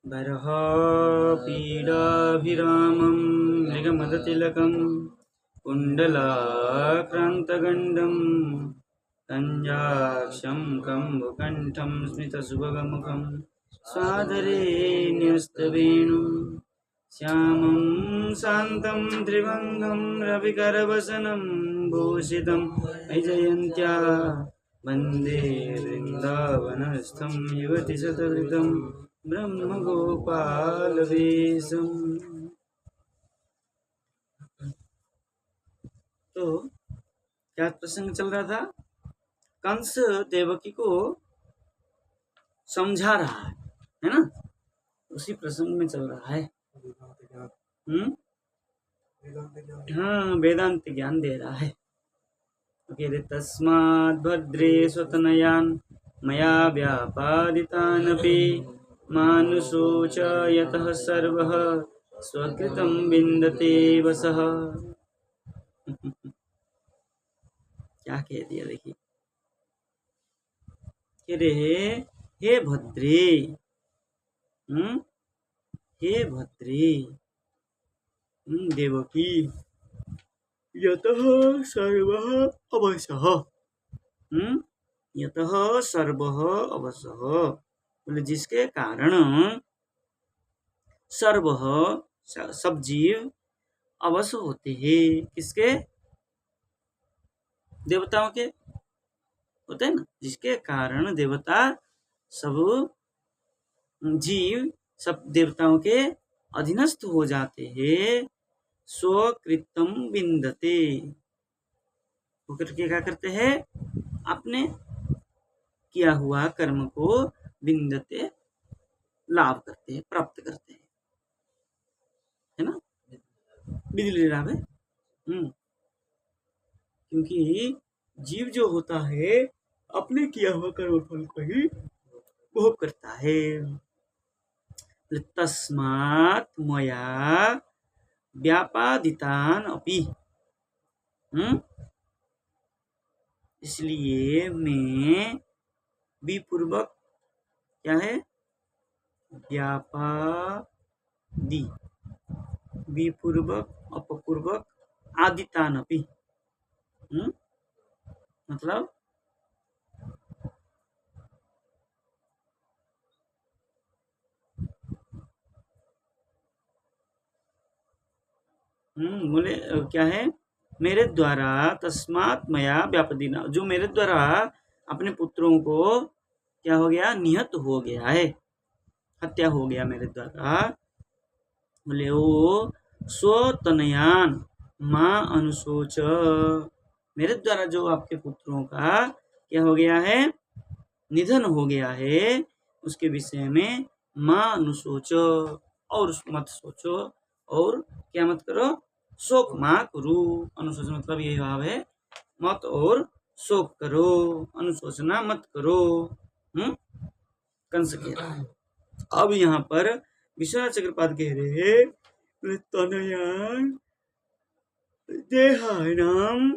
बरह पीडाभिरामं मृगमदतिलकं कुण्डलाक्रान्तगण्डं कञ्जाक्षं कम्बुकण्ठं स्मितसुभगमुखं स्वाधरे न्यस्तवेणुं श्यामं शान्तं त्रिभङ्गं रविकरवसनं भूषितं वैजयन्त्या वन्दे वृन्दावनस्थं युवतिशतवृतं ब्रह्मगोपालवेशम। तो क्या प्रसंग चल रहा था? कंस देवकी को समझा रहा है ना? उसी प्रसंग में चल रहा है। हाँ, वेदांत ज्ञान दे रहा है। तस्माद् भद्रे स्वतनयान् मया व्यापादितानपि मानुषो च यतः सर्वः स्वकृतं विन्दते वसः। क्या कह दिया देखिए। रे हे भद्रे, हे भद्रे देवकी, यतः सर्वः अवशः, यतः सर्वः अवशः, बोले जिसके कारण सर्वः सब जीव अवश्य होते हैं। किसके? देवताओं के होते हैं ना, जिसके कारण देवता सब जीव सब देवताओं के अधीनस्थ हो जाते हैं। स्वकृतम विन्दते, होकर के क्या करते हैं? अपने किया हुआ कर्म को विन्दते, लाभ करते हैं, प्राप्त करते हैं, है ना? बिजली लाभ है। क्योंकि जीव जो होता है अपने किया हुआ कर्म फल को ही भोग करता है। तस्मात् मया व्यापादितान अपि, इसलिए मैं विपूर्वक, क्या है? व्यापादि, विपूर्वक अपपूर्वक आदितान अपि, मतलब बोले क्या है? मेरे द्वारा, तस्मात् मया व्यापदिना, जो मेरे द्वारा अपने पुत्रों को क्या हो गया? निहत हो गया है, हत्या हो गया मेरे द्वारा। बोले ओ स्वतनयान माँ अनुशोच, मेरे द्वारा जो आपके पुत्रों का क्या हो गया है? निधन हो गया है, उसके विषय में माँ अनुशोचो, और मत सोचो, और क्या मत करो? शोक माँ करो। अनुशोच मतलब यही भाव है, मत और शोक करो, अनुशोचना मत करो। कंस कह रहा है। अब यहाँ पर विश्वनाथ चक्रपाद कह रहे हैं, तनयान देहानाम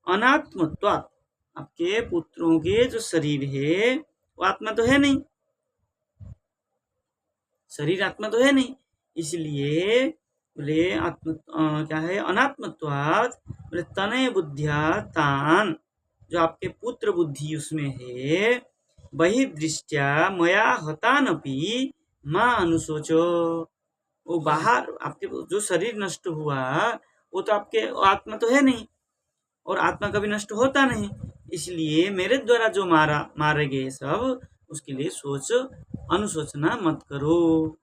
अनात्मत्वात्, आपके पुत्रों के जो शरीर है वो आत्मा तो है नहीं, शरीर आत्मा तो है नहीं, इसलिए बोले आत्म क्या है? अनात्मत्वात्, बोले तनय बुद्धिया तान, जो आपके पुत्र बुद्धि उसमें है, वही दृष्टिया मया हतानपि माँ अनुशोचो, वो बाहर आपके जो शरीर नष्ट हुआ वो तो आपके आत्मा तो है नहीं, और आत्मा कभी नष्ट होता नहीं, इसलिए मेरे द्वारा जो मारे गए सब, उसके लिए सोच अनुशोचना मत करो।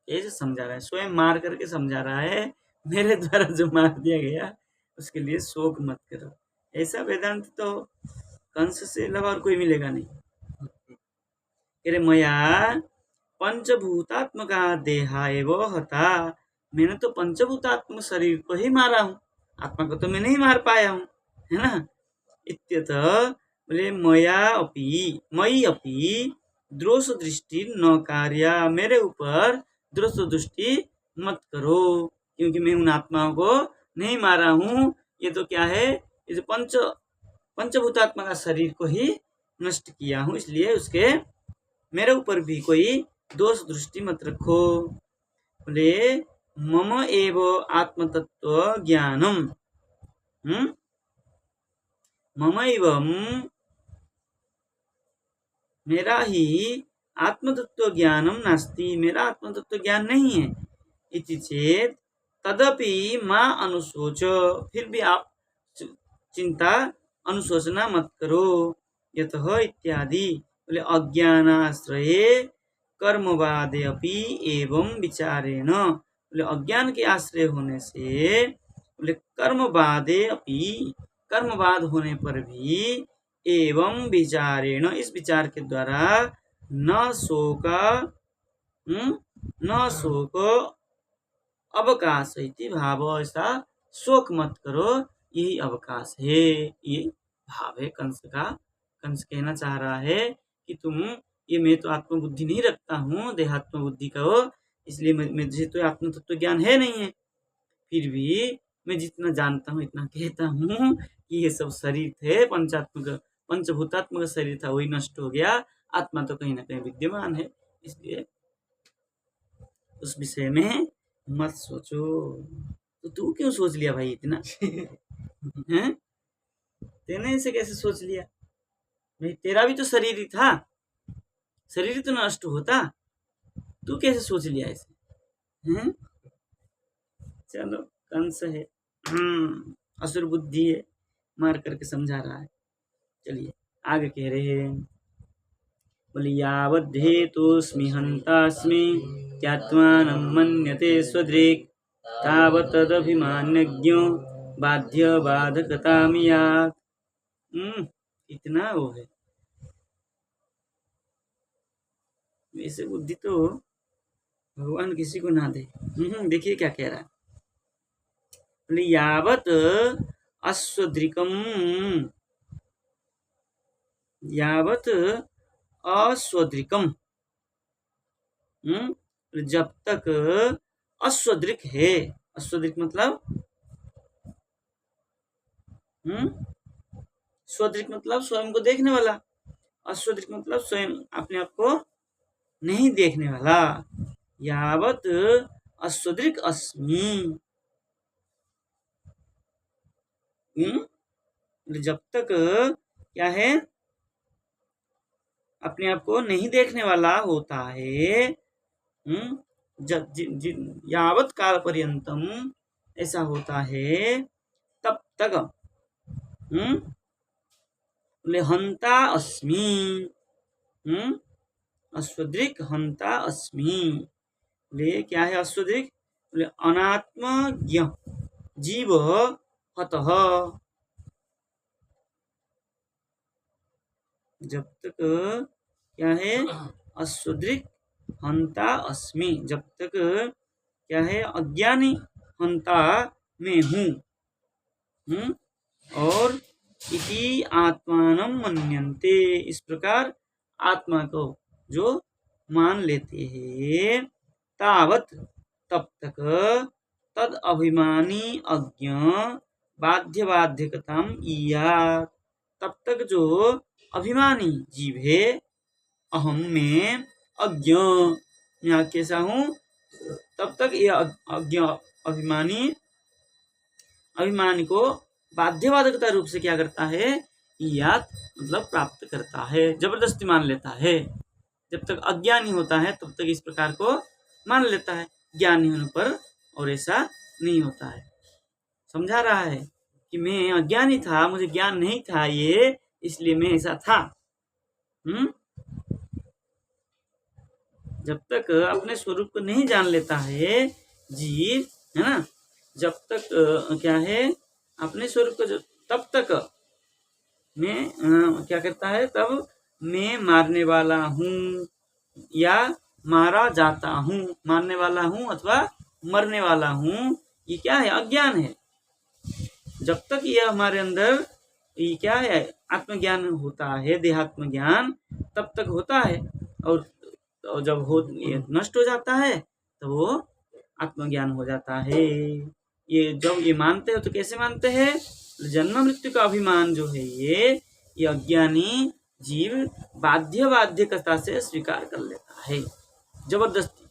ये समझा रहा है, स्वयं मार करके समझा रहा है, मेरे द्वारा जो मार दिया गया उसके लिए शोक मत करो। ऐसा वेदांत तो कंस से अलावा और कोई मिलेगा नहीं। अरे मया पंचभूतात्मका देहा एवं हता, मैंने तो पंचभूतात्मक शरीर को ही मारा हूँ, आत्मा को तो मैं नहीं मार पाया हूँ, है ना? इत्यतः बोले मया अपि, मई अपि दोष दृष्टि न कार्या, मेरे ऊपर दोष दृष्टि मत करो, क्योंकि मैं उन आत्माओं को नहीं मारा हूँ। ये तो क्या है? ये जो पंचभूतात्मा का शरीर को ही नष्ट किया हूँ, इसलिए उसके मेरे ऊपर भी कोई दोष दृष्टि मत रखो। बोले मम एव आत्मतत्व ज्ञानम, मम एवं मेरा ही आत्मतत्व ज्ञानम नास्ति, मेरा आत्मतत्व ज्ञान नहीं है। इति चेत तदपि मां अनुशोच, फिर भी आप चिंता अनुशोचना मत करो। यतः इत्यादि, बोले अज्ञानाश्रये कर्मवादे अपि एवं विचारेण, बोले अज्ञान के आश्रय होने से, बोले कर्मवादे अपि, कर्मवाद होने पर भी, एवं विचारेण, इस विचार के द्वारा, न शोक अवकाश इति भाव, ऐसा शोक मत करो, यही अवकाश है, ये भाव है कंस का। कंस कहना चाह रहा है कि तुम ये, मैं तो आत्मबुद्धि नहीं रखता हूँ, देहात्म बुद्धि का हो, इसलिए मुझे तो आत्म तत्व ज्ञान है नहीं है। फिर भी मैं जितना जानता हूँ इतना कहता हूँ कि ये सब शरीर थे, पंचात्मक पंचभूतात्मक शरीर था, वही नष्ट हो गया, आत्मा तो कहीं ना कहीं विद्यमान है, इसलिए उस विषय में मत सोचो। तो तू क्यों सोच लिया भाई इतना? हैं? तेने ऐसे कैसे सोच लिया भाई? तेरा भी तो शरीर ही था, शरीर तो नष्ट होता, तू कैसे सोच लिया ऐसे? हैं? चलो, कंस है, असुर बुद्धि है, मार करके समझा रहा है। चलिए आगे कह रहे हैं, बोले यावद्धेतुस्मि हन्तास्मि त्यात्मानं मन्यते स्वदृक्, तावत् तदभिमानज्ञो बाध्य बाधकतां यात्। इतना वो है, वैसे बुद्धि तो भगवान किसी को ना दे। देखिए क्या कह रहा है, बोले यावत् अस्वदृकम, यावत् अस्वदृकम, जब तक अस्वदृक है, अस्वदृक मतलब स्वदृक मतलब स्वयं को देखने वाला, अस्वदृक मतलब स्वयं अपने आप को नहीं देखने वाला। यावत् अस्वदृक अस्मि, जब तक क्या है, अपने आप को नहीं देखने वाला होता है, यावत काल पर्यंतम ऐसा होता है, तब तक बोले हंता अस्मि, अस्वदृक हंता अस्मि। बोले क्या है अस्वदृक? बोले अनात्मज्ञ जीव हतः, जब तक क्या है अस्वदृक हंता अस्मि, जब तक क्या है अज्ञानी हंता में हूँ, और इति आत्मानं मन्यन्ते, इस प्रकार आत्मा को जो मान लेते हैं, तावत तब तक, तद अभिमानी अज्ञ बाध्य बाध्यकतां इयात्, तब तक जो अभिमानी जीव है, अहम में अज्ञ, मैं कैसा हूँ, तब तक ये अज्ञ अभिमानी को बाध्यबाधकता रूप से क्या करता है, यात मतलब प्राप्त करता है, जबरदस्ती मान लेता है। जब तक अज्ञानी होता है तब तक इस प्रकार को मान लेता है, ज्ञानी होने पर और ऐसा नहीं होता है। समझा रहा है कि मैं अज्ञानी था, मुझे ज्ञान नहीं था ये, इसलिए मैं ऐसा था। जब तक अपने स्वरूप को नहीं जान लेता है जीव, है ना, जब तक क्या है अपने स्वरूप को, तब तक मैं क्या करता है, तब मैं मारने वाला हूँ या मारा जाता हूँ, मारने वाला हूँ अथवा मरने वाला हूँ, ये क्या है, अज्ञान है। जब तक ये हमारे अंदर ये क्या है, आत्मज्ञान होता है, देहात्म ज्ञान, तब तक होता है, और जब ये नष्ट हो जाता है तो वो आत्मज्ञान हो जाता है। ये जब ये मानते हो तो कैसे मानते हैं, जन्म मृत्यु का अभिमान जो है ये अज्ञानी जीव बाध्यकता से स्वीकार कर लेता है जबरदस्ती।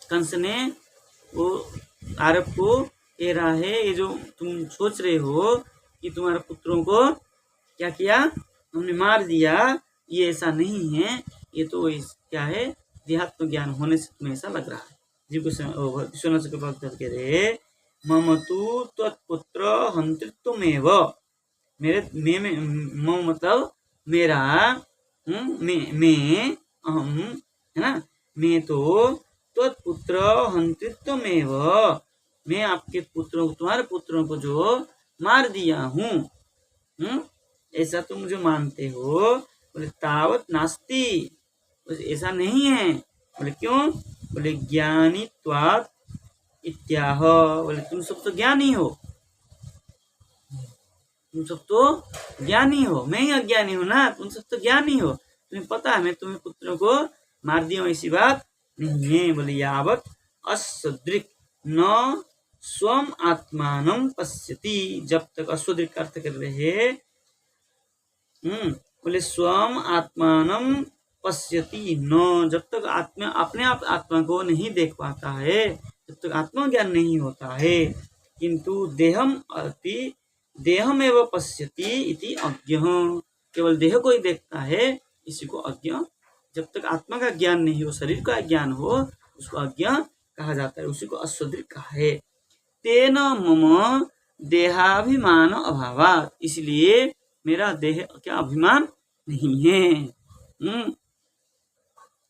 कंस ने वो आरब को कह रहा है, ये जो तुम सोच रहे हो कि तुम्हारे पुत्रों को क्या किया, हमने मार दिया, ये ऐसा नहीं है, ये तो क्या है, देहात्म ज्ञान होने से तुम्हें ऐसा लग रहा है। जीव को विश्वनाथ के पास कह रहे मम तु त्वत्पुत्र हंतृत्वमेव, मेरे मम मतलब मेरा, मैं अहम है ना, मैं तो त्वत्पुत्र हंतृत्वमेव, मैं आपके पुत्रों, तुम्हारे पुत्रों को जो मार दिया हूँ, ऐसा तुम जो मानते हो, बोले तावत नास्ति, ऐसा नहीं है। बोले क्यों? बोले ज्ञानीत्वात् इत्याह, बोले तुम सब तो ज्ञानी हो, तुम सब तो ज्ञानी हो, मैं ही अज्ञानी हूं ना, तुम सब तो ज्ञानी हो, तुम्हें पता है मैं तुम्हें पुत्रों को मार दिया हूं, ऐसी बात नहीं है। बोले यावत असदृक् न स्वम आत्मानं पश्यति, जब तक अस्वदृक् अर्थ कर रहे हैं, बोले स्वम आत्मानं पश्यति न, जब तक आत्मा अपने आप आत्मा को नहीं देख पाता है, जब तक आत्मा ज्ञान नहीं होता है, किंतु देहम एवं पश्यति इति अज्ञ, केवल देह को ही देखता है, इसी को अज्ञ, जब तक आत्मा का ज्ञान नहीं हो, शरीर का ज्ञान हो, उसको अज्ञ कहा जाता है, उसी को अस्वदृक् कहा है। तेन मम देहाभिमान अभावात्, इसलिए मेरा देह क्या अभिमान नहीं है।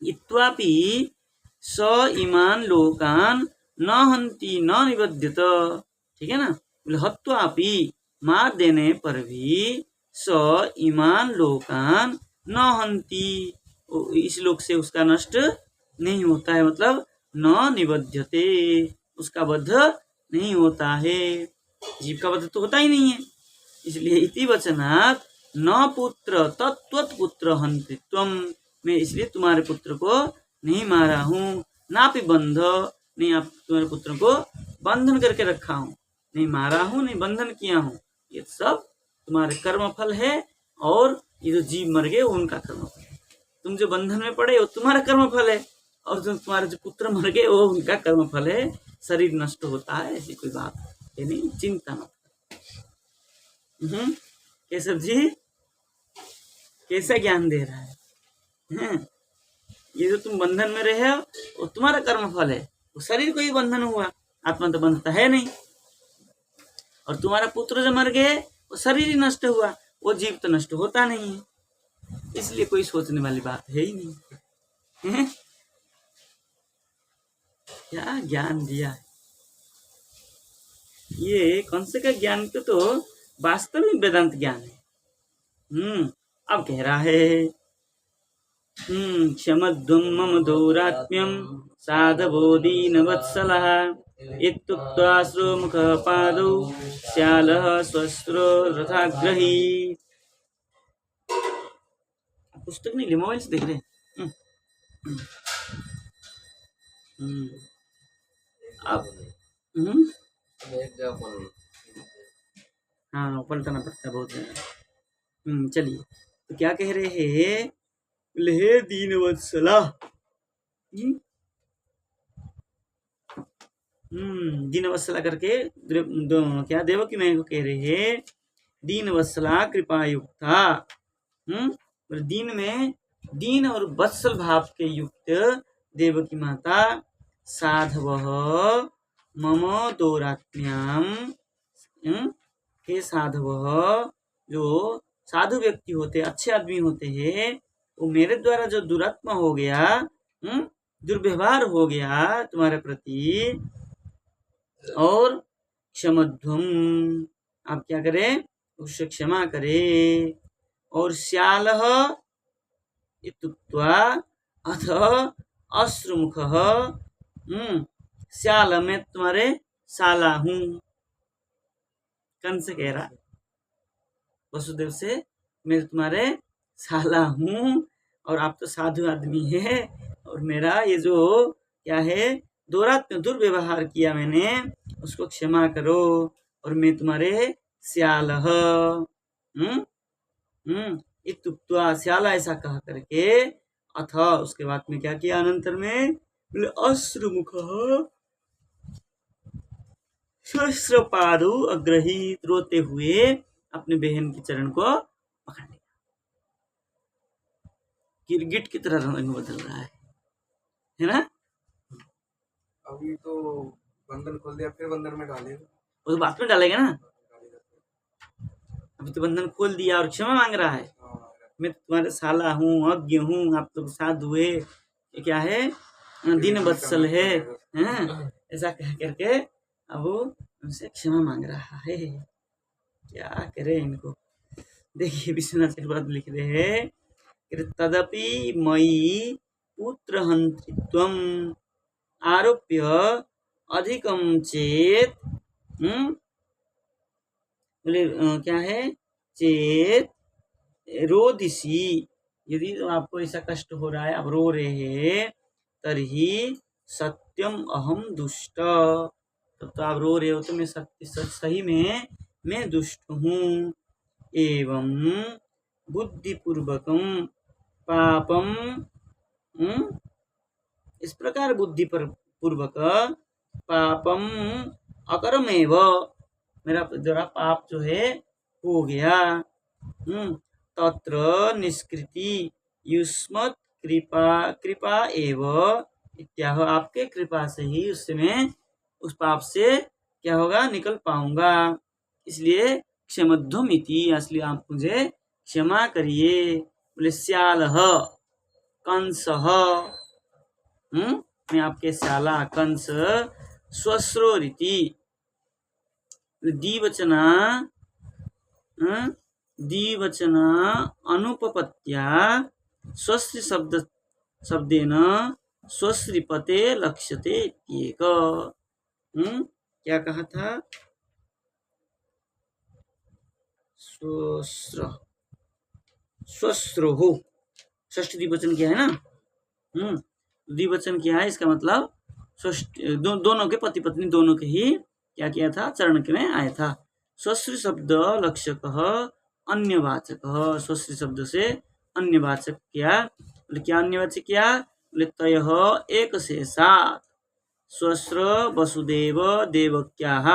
इत्वापि स इमान लोकान न हंति न निबध्यत, ठीक है ना, बोले हत्वापि, मार देने पर भी, स इमान लोकान न हंति, इस लोक से उसका नष्ट नहीं होता है, मतलब न निबध्यते, उसका बद्ध नहीं होता है, जीव का बद्ध तो होता ही नहीं है। इसलिए इति वचनात् न पुत्र तत्त्वत्पुत्र हंतृत्वम, मैं इसलिए तुम्हारे पुत्र को नहीं मारा हूँ, ना भी बंध, नहीं आप तुम्हारे पुत्र को बंधन करके रखा हूँ, नहीं मारा हूँ, नहीं बंधन किया हूँ, ये सब तुम्हारे कर्म फल है, और ये जो जीव मर गए वो उनका कर्म फल है, तुम जो बंधन में पड़े वो तुम्हारा कर्म फल है, और जो तुम्हारे जो पुत्र मर गए वो उनका कर्म फल है, शरीर नष्ट होता है, ऐसी कोई बात है नहीं, चिंता मत। केशव जी कैसा ज्ञान दे रहा है, ये जो तुम बंधन में रहे हो वो तुम्हारा कर्म फल है, वो शरीर को ही बंधन हुआ, आत्मा तो बंधता है नहीं, और तुम्हारा पुत्र जो मर गए वो शरीर ही नष्ट हुआ, वो जीव तो नष्ट होता नहीं है, इसलिए कोई सोचने वाली बात है ही नहीं है? क्या ज्ञान दिया है, ये कौन से का ज्ञान तो वास्तविक वेदांत ज्ञान है। अब कह रहा है क्षमध्वं मम दौरात्म्यं साधवो दीनवत्सलः, इत्युक्त्वा श्रोमुखः पादौ श्यालः स्वस्त्रो रथाग्रही। पुस्तक नहीं ले, मोबाइल से देख रहे। अब हाँ पलटना पड़ता है बहुत ज्यादा। चलिए, तो क्या कह रहे हैं, हे दीनवत्सला, दीनवत्सला करके क्या देवकी मैं को कह रहे हैं, दीनवत्सला कृपायुक्ता, दीन में दीन और वत्सल भाव के युक्त देवकी माता, साधवः मम दौरात्म्याम, हे साधवः, जो साधु व्यक्ति होते, अच्छे आदमी होते हैं, वो मेरे द्वारा जो दुरात्मा हो गया, दुर्व्यवहार हो गया तुम्हारे प्रति, और क्षमध्वम, आप क्या करें, उससे क्षमा करे, और श्यालः इत्युक्त्वा अथ अश्रुमुखः, श्याल मैं तुम्हारे साला हूँ, कंस कह रहा वसुदेव से, मैं तुम्हारे साला हूँ, और आप तो साधु आदमी है, और मेरा ये जो क्या है दुर्व्यवहार किया मैंने, उसको क्षमा करो, और मैं तुम्हारे श्यालः, इत्युक्त्वा श्याला ऐसा कह करके अथ उसके बाद में क्या किया अनंतर में बोले अश्रुमुखः श्वश्रपादौ अग्रहीत रोते हुए अपने बहन की चरण को पकड़ लिया। गिरगिट की तरह रंग बदल रहा है ना। अभी तो बंधन खोल दिया, फिर बंधन में डालेगा, वो तो बाद में डालेगा ना। अभी तो बंधन खोल दिया और क्षमा मांग रहा है। मैं तुम्हारे साला हूँ, अज्ञ हूँ, आप तो साध हुए, क्या है दिन बत्सल है, ऐसा कह करके अब उनसे क्षमा मांग रहा है। क्या करे इनको। देखिए विश्वनाथ चक्रवर्ती लिख रहे हैं तदपि मयि पुत्रहंतृत्वम् आरोप्य अधिकम चेत बोले क्या है चेत रोदिसी, यदि आपको ऐसा कष्ट हो रहा है, आप रो रहे हैं, तर्हि सत्यम अहम दुष्ट, तब तो आप रो रहे हो तो मैं सही में मैं दुष्ट हूँ। एवं बुद्धिपूर्वकम पापम, इस प्रकार बुद्धि पर पूर्वक पापम अकरमेव, मेरा जरा पाप जो है हो गया। तत्र निष्कृति युष्मत् कृपा एव इत्याह, आपके कृपा से ही उससे मैं उस पाप से क्या होगा निकल पाऊंगा, इसलिए क्षमध्वम इति, इसलिए आप मुझे क्षमा करिए। बोले श्यालः कंसः, मैं आपके श्याला कंस श्वश्रोरिति द्विवचना अनुपपत्या स्वश्री शब्देन स्वश्रीपते लक्ष्यते इत्येक। क्या कहा था स्वश्रोः, षष्ठी द्विवचन क्या है ना। द्विवचन क्या है, इसका मतलब दोनों के पति पत्नी दोनों के ही क्या किया था चरण के में आया था। स्वश्री शब्द लक्ष्यक अन्यवाचक, स्वश्री शब्द से अन्यवाचक क्या, क्या अन्यवाचक क्या बोले तय एक से सात स्वश्र वसुदेव देवक्याः,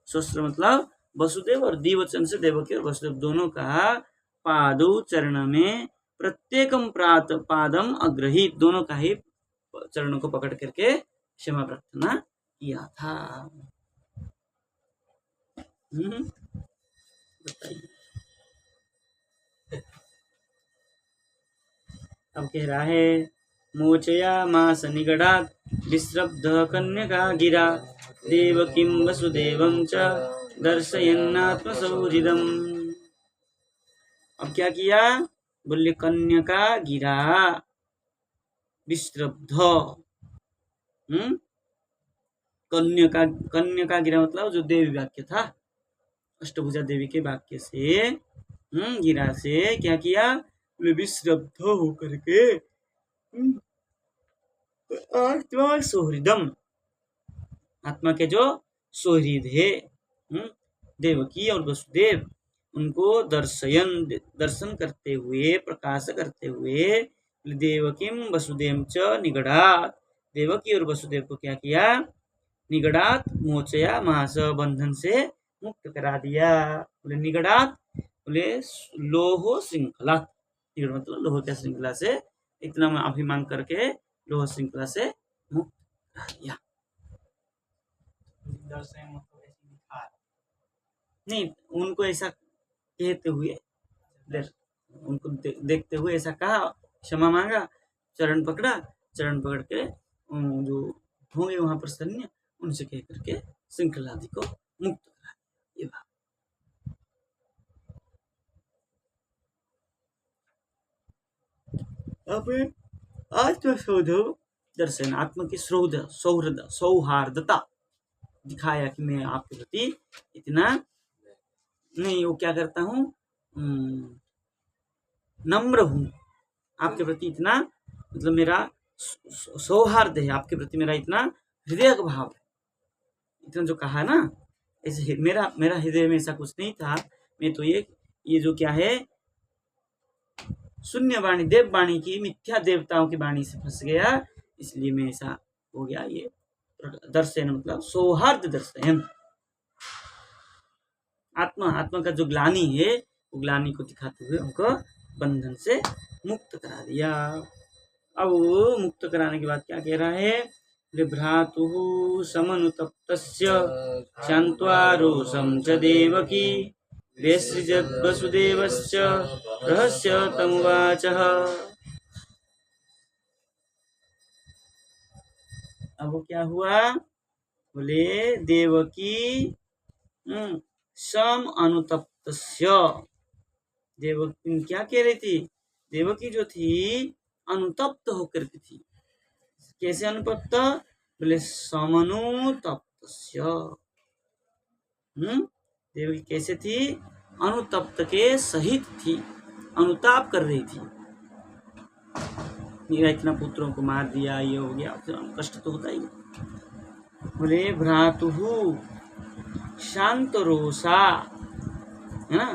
स्वश्र मतलब वसुदेव और द्विवचन से देवकी और वसुदेव दोनों का पादौ चरण में प्रत्येकम पादम अग्रहित, दोनों का ही चरणों को पकड़ करके क्षमा प्रार्थना किया था। बताइए अब कह रहा है मोचया मास निगडात् विश्रब्ध कन्यका गिरा देवकीं वसुदेवं च दर्शयन्नात्मसौहृदम्। अब क्या किया बोले कन्यका गिरा विश्रब्ध, कन्यका गिरा मतलब जो देवी वाक्य था, अष्टभुजा देवी के वाक्य से गिरा से क्या किया विश्रब्ध होकर के आत्मा सुहृदम, आत्मा के जो सुहृद है देवकी और वसुदेव, उनको दर्शन करते हुए प्रकाश करते हुए देवकीम वसुदेव च निगडात, देवकी और वसुदेव को क्या किया निगडात मोचया महास, बंधन से मुक्त करा दिया। बोले निगडात बोले लोह श्रृंखला, निगड़ मतलब लोह के श्रृंखला से इतना अभिमान करके लोह श्रृंखला से मुक्त करा दिया। नहीं उनको ऐसा कहते हुए उनको देखते हुए ऐसा कहा, क्षमा मांगा, चरण पकड़ा, चरण पकड़ के जो होंगे वहां पर सैन्य उनसे कह करके श्रृंखला आदि को मुक्त करा ये बात। अब आत्मशोध दर्शन, आत्मा की सौहार्दता दिखाया कि मैं आपके प्रति इतना नहीं, वो क्या करता हूँ नम्र हूँ आपके प्रति, इतना मतलब मेरा सौहार्द है आपके प्रति, मेरा इतना हृदय का भाव है, इतना जो कहा ना ऐसे मेरा हृदय में ऐसा कुछ नहीं था, मैं तो ये जो क्या है शून्य वाणी देव वाणी की मिथ्या देवताओं की वाणी से फंस गया, इसलिए मैं ऐसा हो गया। ये दर्शन मतलब सौहार्द दर्शन। आत्मा का जो ग्लानि है वो ग्लानि को दिखाते हुए उनको बंधन से मुक्त करा दिया। अब मुक्त कराने के बाद क्या कह रहा है? भ्रातुः समनुतप्तस्य शान्त्वा रोषं च देवकी व्यसृजत् वसुदेवश्च रहस्य तमुवाचः। अब वो क्या हुआ? बोले देवकी सम अनुतप्तस्य। देवकी क्या कह रही थी? देवकी जो थी अनुतप्त होकर के थी। कैसे अनुतप्त? बोले समनुतप्तस्य। देवकी कैसे थी? अनुतप्त के सहित थी, अनुताप कर रही थी। मेरा इतना पुत्रों को मार दिया, ये हो गया, फिर कष्ट तो होता ही। बोले भ्रातुः शांत रोषा, है ना?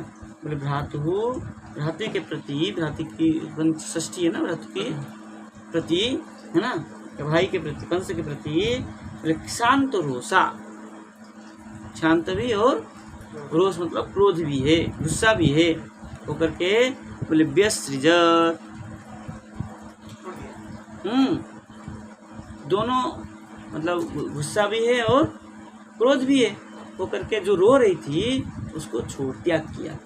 बोले भ्रातुः भ्रातृ के प्रति, भ्रातृ की षष्ठी है ना, भ्रातृ के प्रति, है ना, भाई के प्रति, कंस के प्रति बोले शांत रोषा। शांत भी और रोष मतलब क्रोध भी है, गुस्सा भी है होकर के बोले व्यसृजत्। दोनों मतलब गुस्सा भी है और क्रोध भी है होकर के जो रो रही थी उसको छोड़ त्याग किया,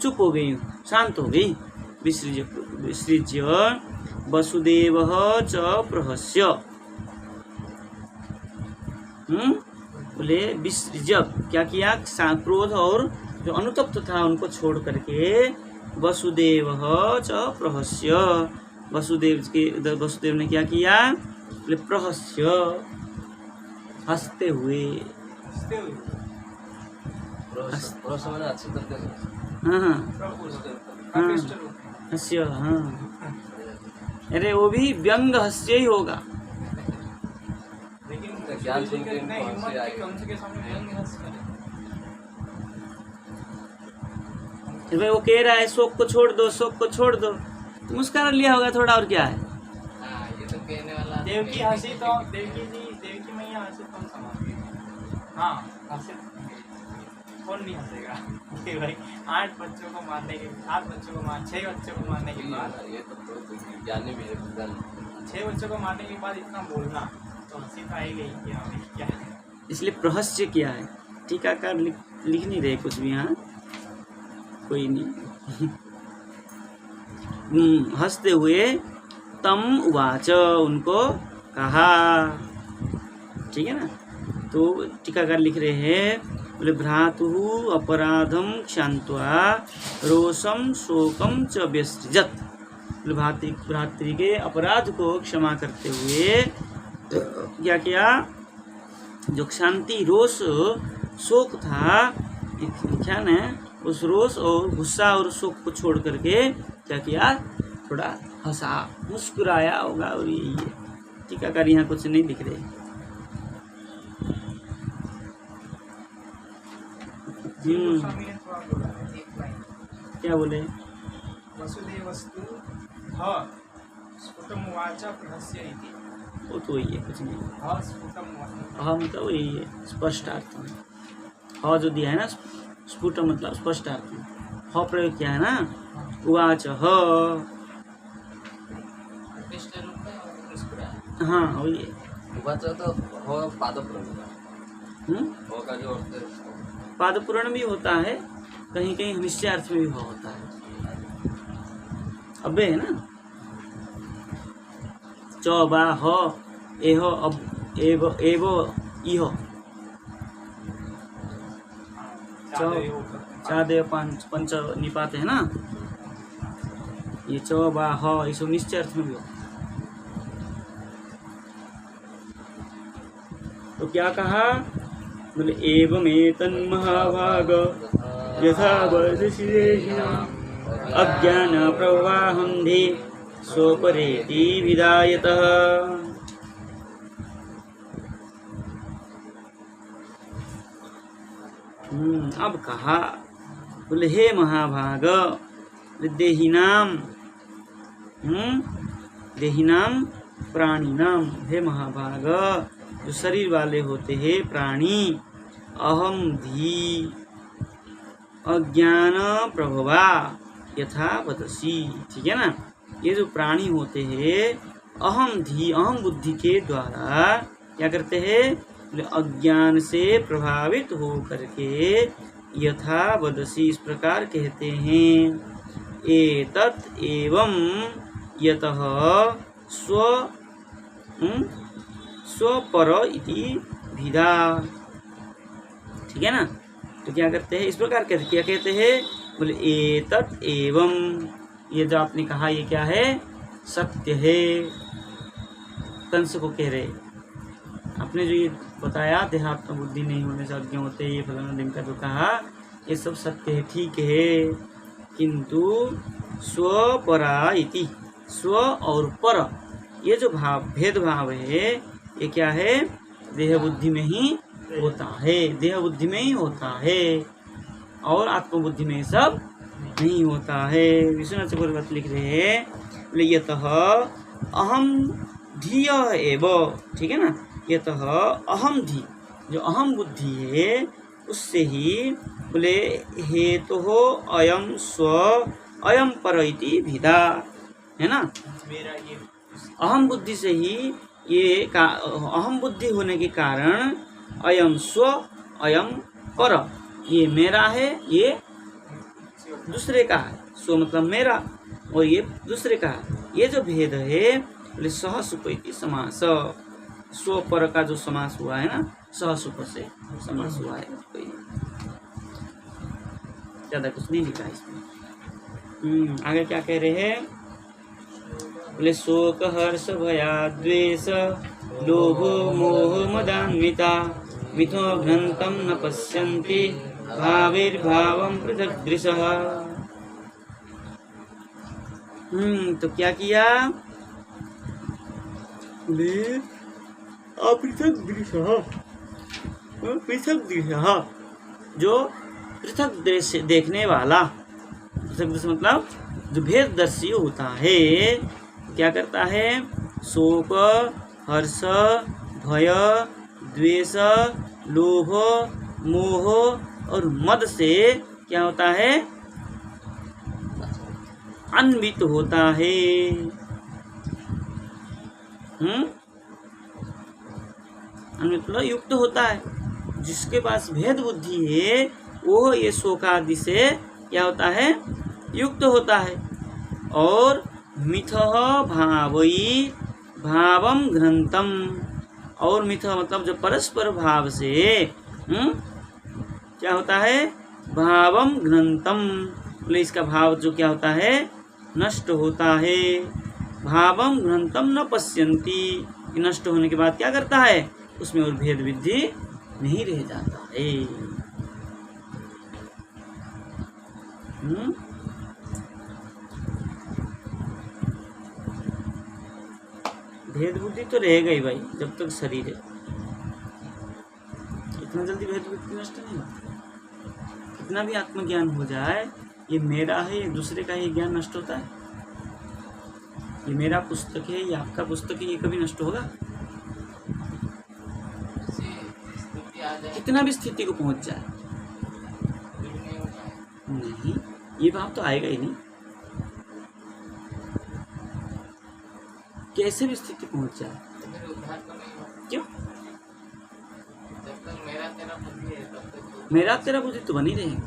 चुप हो गई, शांत हो गई। विसृज्य वसुदेवः च प्रहस्य। बोले विसृज्य क्या किया? क्रोध और जो अनुतप्त था उनको छोड़ करके वसुदेवः च प्रहस्य। वसुदेव ने क्या किया? बोले प्रहस्य, हंसते हुए। हस्य, हाँ। अरे वो भी व्यंग हस्य ही होगा। भाई वो कह रहा है शोक को छोड़ दो, शोक को छोड़ दो, मुस्कुरा लिया होगा थोड़ा, और क्या है? ये तो कहने वाला देवकी हंसी तो देवकी मैया हंसी तो समझ गई। हाँ, हंसी कौन नहीं हंसेगा कि भाई 8 बच्चों को मारने के 7 बच्चों को 6 बच्चों को मारने के बाद, ये तो ज्ञानी भी है, 6 बच्चों को मारने के बाद इतना बोलना तो हंसी तो आएगी कि हाँ भाई क्या है। इसलिए प्रहस्य क्या है? टीकाकार लिख नहीं रहे कुछ भी, हाँ कोई नहीं। हंसते हुए तम उवाच, उनको कहा, ठीक है ना? तो टीकाकार लिख रहे हैं, बोले भ्रातुः अपराधम क्षान्त्वा रोषम शोकम च व्यसृजत्। भ्रातृ के अपराध को क्षमा करते हुए क्या किया? जो शांति, रोष, शोक था, क्या ना, उस रोष और गुस्सा और शोक को छोड़ करके क्या किया? थोड़ा हंसा, मुस्कुराया होगा। और यही है, टीकाकार यहाँ कुछ नहीं लिख रहे। स्वामी ने थोड़ा बोला है, एक लाइन क्या बोले? वसुदेवस्तु स्फुटम वाचा प्रहस्य इति। वो तो वही है, कुछ नहीं। स्फुटम वाचा, हाँ मतलब वही है, स्पष्ट अर्थ में। ह जो दिया है ना, स्फुट मतलब स्पष्ट अर्थ में। ह प्रयोग किया है ना, उवाच ह। हाँ वही है। उवाच तो हो पादपुराण, हो का जो अर्थ है पादपुराण भी होता है, कहीं कहीं निश्चय अर्थ में भी होता है। अबे है ना, चौबा हो एहो अब एवो एवो इहो, चादेव पंच निपात है ना, ये चौबा हो ये सब निश्चय अर्थ में भी हो। तो क्या कहा? बोले एवमेतन्महाभाग यथा वदशिरेषिणाम् अज्ञान प्रवाहन्धि सोपरेति विदायतः। अब कहा, बोले हे महाभाग, देहिनाम देहिनाम प्राणिनाम, हे महाभाग, जो शरीर वाले होते हैं प्राणी, अहम धी अज्ञान प्रभवा यथा वदसी, ठीक है ना। ये जो प्राणी होते हैं अहम धी, अहम बुद्धि के द्वारा क्या करते हैं, अज्ञान से प्रभावित हो करके यथा वदसी, इस प्रकार कहते हैं। एतत् एवं यतः स्वपर इति भिदा, ठीक है ना। तो क्या करते हैं, इस प्रकार कहते, क्या कहते हैं, बोले एतत् एवं, ये जो आपने कहा ये क्या है, सत्य है। कंस को कह रहे, आपने जो ये बताया देहात्म बुद्धि नहीं होने से अज्ञ होते, ये फलाना दिन का जो कहा ये सब सत्य है, ठीक है, किंतु स्वपरा इति, स्व और पर, ये जो भाव भेद भाव है ये क्या है, देह बुद्धि में ही होता है, देह बुद्धि में ही होता है, और आत्मबुद्धि में सब नहीं होता है। विश्वनाथ चक्रवर्ती लिख रहे हैं, बोले यतः अहम धिय एव, ठीक है ना, यतः अहम धी, जो अहम बुद्धि है उससे ही, बोले हेतु हो अयम स्व अयम पर इति भिदा, है ना। मेरा ये अहम बुद्धि से ही ये अहम बुद्धि होने के कारण अयम स्व अयम पर, ये मेरा है, ये दूसरे का है, स्व मतलब मेरा और ये दूसरे का है, ये जो भेद है बोले सहसुप इति समास, स्व पर का जो समास हुआ है ना, सहसुप से समास हुआ है, ज्यादा कुछ नहीं लिखा इसमें। आगे क्या कह रहे हैं, बोले शोक हर्ष भया द्वेष लोभो मोह मदान्विता मिथो घ्रंतम न पश्यन्ति भाविर्भावं पृथग्दृशः। तो क्या किया, पृथक दृश्य, जो पृथक दृश्य देखने वाला, पृथक दृश्य मतलब जो भेददर्शी होता है, क्या करता है, शोक हर्ष भय द्वेष लोभ मोह और मद से क्या होता है, अन्वित होता है। अन्वित मतलब युक्त होता है, जिसके पास भेद बुद्धि है वो ये शोकादि से क्या होता है, युक्त होता है। और मिथः भावई भावम घ्रंतम, और मिथः मतलब जो परस्पर भाव से क्या होता है, भावम घ्रंतम, बोले इसका भाव जो क्या होता है, नष्ट होता है। भावम घ्रंतम न पश्यन्ति, नष्ट होने के बाद क्या करता है, उसमें और भेद बुद्धि नहीं रह जाता है। भेद बुद्धि तो रहेगा ही भाई, जब तक शरीर है, इतना जल्दी भेद बुद्धि नष्ट नहीं होता। कितना भी आत्मज्ञान हो जाए, ये मेरा है ये दूसरे का, ये ज्ञान नष्ट होता है। ये मेरा पुस्तक है, ये आपका पुस्तक है, ये कभी नष्ट होगा? कितना भी स्थिति को पहुंच जाए नहीं, ये भाव तो आएगा ही नहीं। कैसे भी स्थिति पहुंच जाए, क्यों? मेरा तेरा बुद्धि तो बनी रहेगी।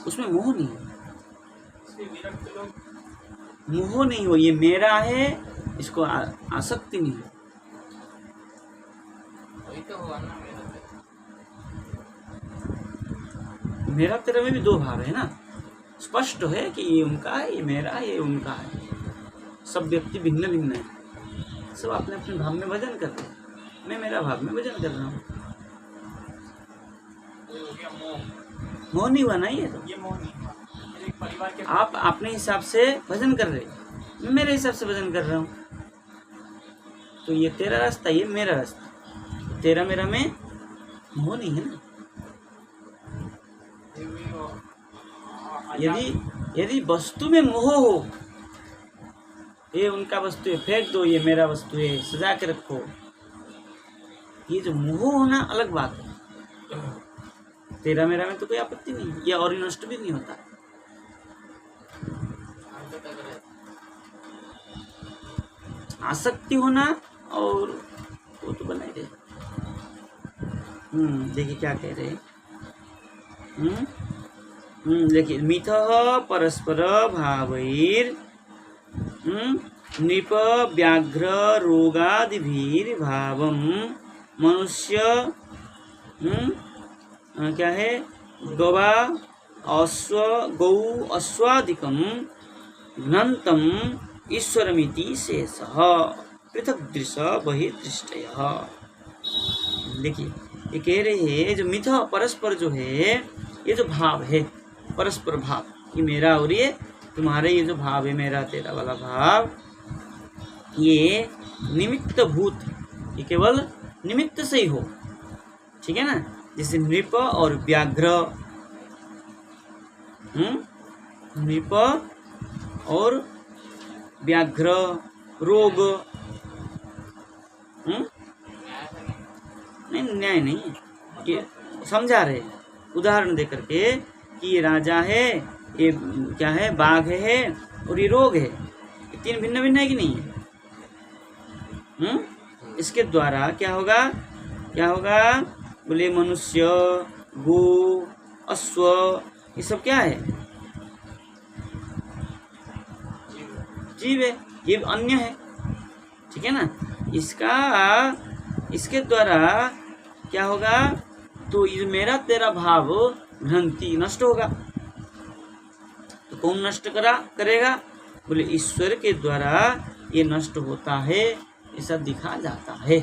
उसमें मोह नहीं है, मोह नहीं हो, ये मेरा है, इसको आसक्ति नहीं है। मेरा तेरा में भी दो भाव है ना, स्पष्ट है कि ये उनका है, ये मेरा है, ये उनका है। सब व्यक्ति भिन्न भिन्न है, सब अपने अपने भाव में भजन करते हैं। मैं मेरा भाव में भजन कर रहा हूँ, मोह नहीं हुआ ना, ये तो ये मोह नहीं हुआ। एक परिवार के आप अपने हिसाब से भजन कर रहे, मैं मेरे हिसाब से भजन कर रहा हूँ। तो ये तेरा रास्ता, ये मेरा रास्ता, तेरा मेरा में मोह नहीं है ना। यदि वस्तु में मोह हो, ये उनका वस्तु है फेंक दो, ये मेरा वस्तु है सजा के रखो, ये जो मोह होना अलग बात है। तेरा मेरा में तो कोई आपत्ति नहीं, ये और नष्ट भी नहीं होता। आसक्ति होना और वो तो बना ही रहे। देखिए क्या कह रहे हैं। देखिए मिथः परस्पर भावैर नृप व्याघ्र रोगादिभिर्भावं मनुष्य क्या है गौ अश्व अश्वादिकं घ्नन्तम् ईश्वरमिति शेषः पृथक दृश्य बहिर्दृष्टयः। देखिए ये कह रहे हैं जो मिथ परस्पर जो है, ये जो भाव है परस्पर भाव, ये मेरा और ये तुम्हारे, ये जो भाव है मेरा तेरा वाला भाव, ये निमित्त भूत, ये केवल निमित्त से ही हो, ठीक है ना। जैसे नृप और व्याघ्र, नृप और व्याघ्र, रोग, नहीं न्याय नहीं, ये समझा रहे उदाहरण दे करके कि ये राजा है, ये क्या है बाघ है और ये रोग है, ये तीन भिन्न भिन्न है कि नहीं है। इसके द्वारा क्या होगा, बोले मनुष्य गो अश्व ये सब क्या है, जीव है, ये अन्य है, ठीक है ना। इसके द्वारा क्या होगा, तो ये मेरा तेरा भाव भ्रांति नष्ट होगा। तो कौन नष्ट करेगा, बोले ईश्वर के द्वारा ये नष्ट होता है, ऐसा दिखा जाता है।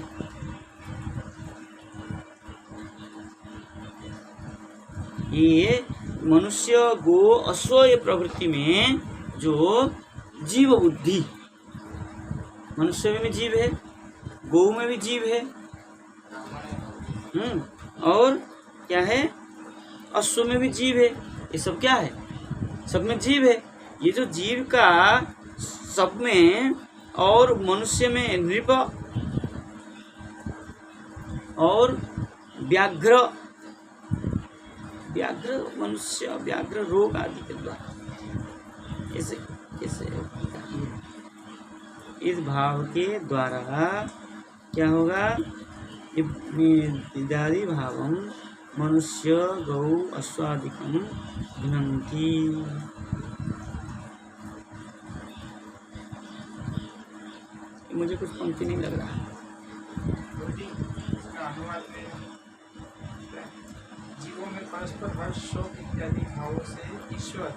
ये मनुष्य गो अश्व ये प्रवृत्ति में जो जीव बुद्धि, मनुष्य में भी जीव है, गौ में भी जीव है, और क्या है अश्व में भी जीव है, ये सब क्या है, सब में जीव है। ये जो जीव का सब में और मनुष्य में नृप और व्याघ्र मनुष्य व्याघ्र रोग आदि के द्वारा कैसे इस भाव के द्वारा क्या होगा, इत्यादि भावम मनुष्य गौ अश्वादिकम घ्नन्ति। मुझे कुछ पंक्ति नहीं लग रहा। जीवों में परस्पर हर्ष शोक इत्यादि भावों से ईश्वर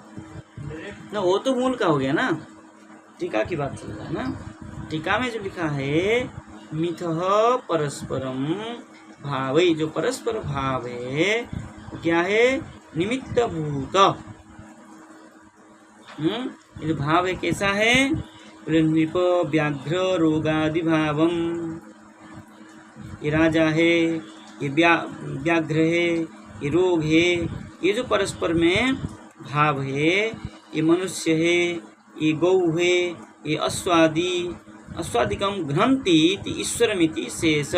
ना, वो तो मूल का हो गया ना, टीका की बात चल रहा है ना। टीका में जो लिखा है मिथः परस्परम भाव, जो परस्पर भाव है वो क्या है, निमित्त भूत। ये जो भाव है कैसा है, नृप व्याघ्र रोगादि भावम, ये राजा है, ये व्याघ्र है, ये रोग है, ये जो परस्पर में भाव है, ये मनुष्य है, ये गौ है, ये अश्वादिकम घ्नन्ति ईश्वरमिति शेष।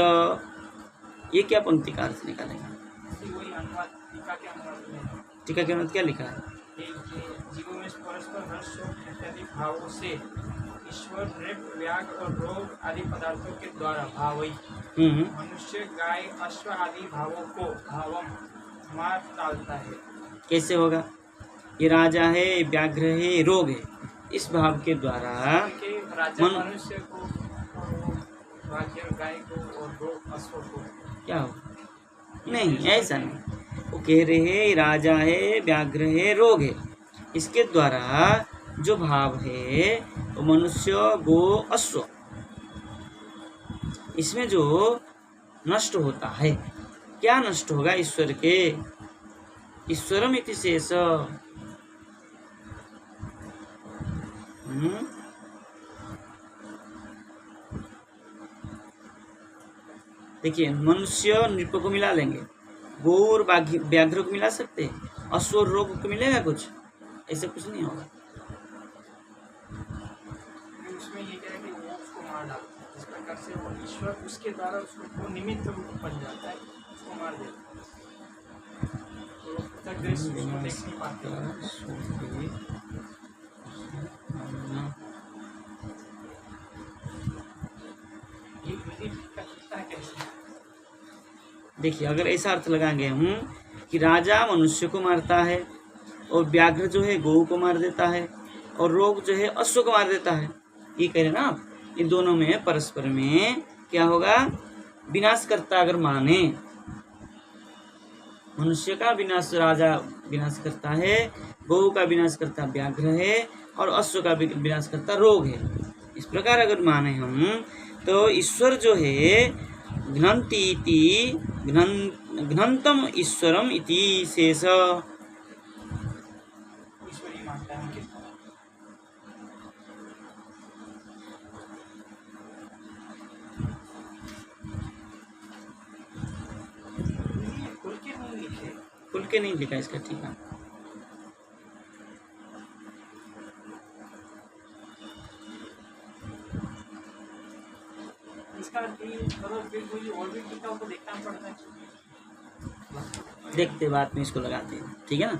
ये क्या पंक्ति का अर्थ निकालेंगे, टीका के अनुवाद क्या लिखा है, जीवों में परस्पर हर्ष शोक इत्यादि भावों से ईश्वर नृप व्याघ्र और रोग आदि पदार्थों के द्वारा भावई मनुष्य गाय अश्व आदि भावों को भावम मार डालता है। कैसे होगा, ये राजा है, व्याघ्र है, रोग है, इस भाव के द्वारा राजा मनुष्य को, व्याघ्र गाय को और रोग अश्व को क्या हो, नहीं ऐसा नहीं। वो कह रहे हैं राजा है, व्याघ्र है, रोग है, इसके द्वारा जो भाव है वो मनुष्य गो अश्व, इसमें जो नष्ट होता है, क्या नष्ट होगा, ईश्वर के, ईश्वरम इति शेष। देखिए मनुष्य नृप को मिला लेंगे, गौ और व्याघ्र को मिला सकते हैं, अश्व और रोग को मिलेगा कुछ, ऐसे कुछ नहीं होगा। उसमें ये क्या है कि वो उसको मार डालता है, इस प्रकार से वो ईश्वर उसके द्वारा उसको वो निमित्त रूप बन जाता है, उसको मार देता है, तो पृथक दृश्य उसको देख नहीं पाते। ये करता है कैसे? देखिए, अगर ऐसा अर्थ लगाएंगे हम कि राजा मनुष्य को मारता है और व्याघ्र जो है गौ को मार देता है और रोग जो है अश्व को मार देता है, ये कह रहे ना आप, इन दोनों में परस्पर में क्या होगा, विनाश करता। अगर माने मनुष्य का विनाश राजा विनाश करता है, गौ का विनाश करता व्याघ्र है और अश्व का विनाश करता रोग है, इस प्रकार अगर माने हम, तो ईश्वर जो है घ्नन्ति इति घ्नन्तम ईश्वरम इति शेष। ईश्वर ही मानता है उनके द्वारा। खुल के नहीं लिखे, खुल के नहीं लिखा इसका, ठीक है। इसका मतलब फिर कोई और भी किताब को देखना पड़ता है। देखते बाद में इसको लगाते हैं, ठीक है ना।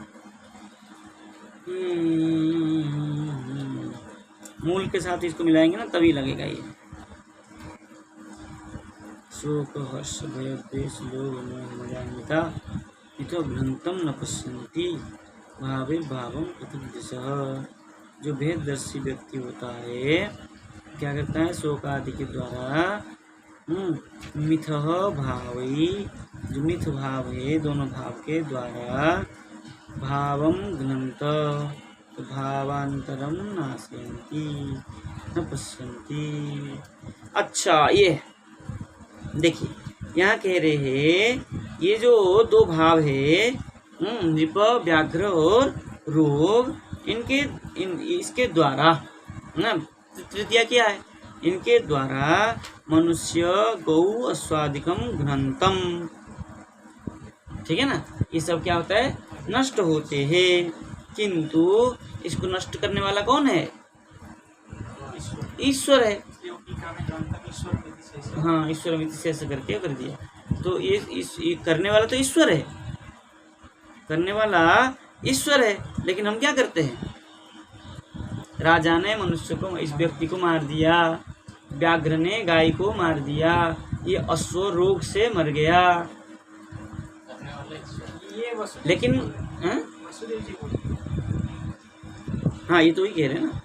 मूल के साथ इसको मिलाएंगे ना तभी लगेगा ये। शोक हर्ष भय द्वेष लोभ मोह मदान्विता इतो भ्रंतम न पश्यन्ति भाविर्भावम प्रतिदिशः। जो भेददर्शी व्यक्ति होता है क्या करता है, शोक आदि के द्वारा मिथः भावी, जो मिथ भाव है दोनों भाव के द्वारा भावम घ्नन्त, तो भावांतरम नाशयन्ति न पश्यन्ति। अच्छा, ये देखिए यहाँ कह रहे हैं ये जो दो भाव है नृप व्याघ्र और रोग, इसके द्वारा ना, तृतीया क्या है, इनके द्वारा मनुष्य गौ अश्वादिकम घ्नन्तम, ठीक है ना, ये सब क्या होता है, नष्ट होते हैं। किंतु इसको नष्ट करने वाला कौन है, ईश्वर है। हाँ, ईश्वर मिति शेष करके कर दिया, तो ये करने वाला तो ईश्वर है, करने वाला ईश्वर है। लेकिन हम क्या करते हैं, राजा ने मनुष्य को, इस व्यक्ति को मार दिया, व्याघ्र ने गाय को मार दिया, ये अश्व रोग से मर गया, लेकिन हाँ ये तो ही कह रहे हैं ना,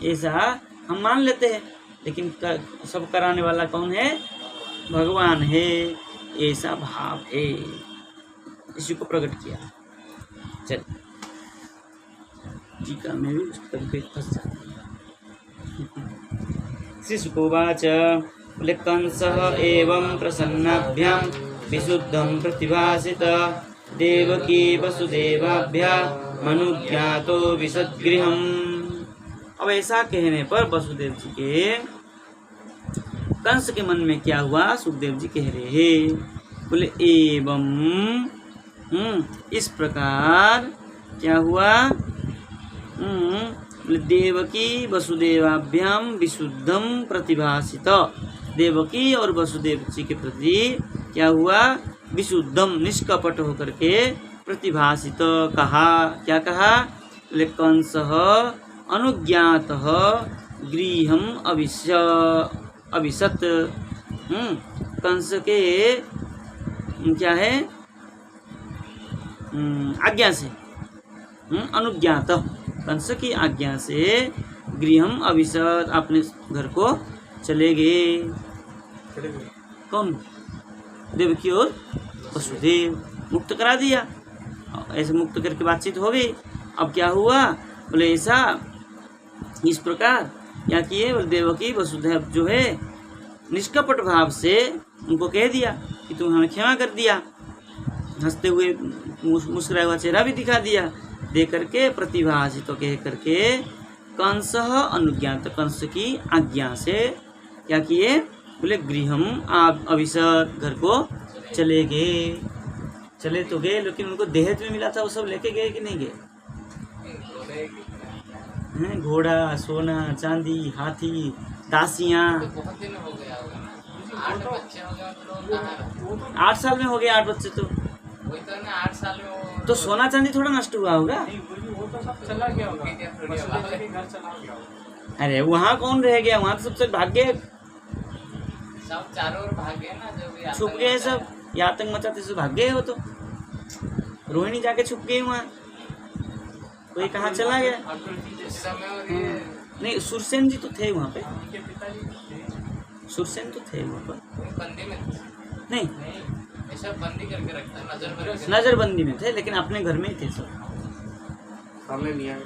ऐसा हम मान लेते हैं, लेकिन सब कराने वाला कौन है, भगवान है, ऐसा भाव है, इसी को प्रकट किया। चल टीका में भी कभी फंस जाते हैं। शिशुकोवाच कंसः एवं प्रसन्नाभ्यां विशुद्धं प्रतिभासित देवकी वसुदेवाभ्यां मनुज्ञातो विशद्गृहम्। अब ऐसा कहने पर वसुदेव जी के, कंस के मन में क्या हुआ, सुखदेव जी कह रहे हैं, बोले एवं इस प्रकार क्या हुआ, देवकी वसुदेवाभ्यां विशुद्धम प्रतिभासित, देवकी और वसुदेव जी के प्रति क्या हुआ, विशुद्धम निष्कपट होकर के प्रतिभासित कहा, क्या कहा, कंसः अनुज्ञातः गृहम् अविशत्, कंस के क्या है, आज्ञा से, अनुज्ञात, कंस की आज्ञा से गृहम् अविशत्, अपने घर को चले गए। कौन, देवकी और वसुदेव, मुक्त करा दिया, ऐसे मुक्त करके बातचीत हो गई। अब क्या हुआ, बोले ऐसा इस प्रकार क्या किए, बोले देवकी वसुदेव जो है निष्कपट भाव से उनको कह दिया कि तुम हमें क्षमा कर दिया, हंसते हुए मुस्कुराया हुआ चेहरा भी दिखा दिया, दे करके प्रतिभासित कह करके कंस अनुज्ञात, कंस की आज्ञा से क्या किए, बोले गृहम् अविशत्, घर को चले गए। चले तो गए, लेकिन उनको देह में मिला था वो सब लेके गए कि नहीं गए, घोड़े की तरह। हैं, घोड़ा, सोना, चांदी, हाथी, दासियां। तो बहुत दिन हो गया होगा ना, 8 बच्चे हो गए मतलब कहाँ रहे? 8 साल में हो गए 8 बच्चे तो। वही तो ना, 8 साल में वो तो सोना चांदी थोड़ा नष्ट हुआ होगा। नहीं गुरुजी, वो तो सब चला गया होगा, वसुदेव के घर चला गया होगा। अरे वहाँ कौन रह गया, वहाँ तो सबसे भाग गए, सब चारों ओर भाग गए ना, जो भी छुप गए सब, ये आतंक मचाते से भाग गए वो तो। रोहिणी जाके छुप गई वहाँ, कोई कहाँ चला गया। अतुल जी उस जैसे समय और ये नहीं, सुरसेन जी तो थे वहाँ पे, उनके पिताजी थे। सुरसेन तो थे वहाँ पर। वो बंदी में थे। नहीं, नहीं, ऐसा बंदी करके रखता है, नजर नजरबंदी में थे, लेकिन अपने घर में ही थे सब। सामने नहीं आए थे।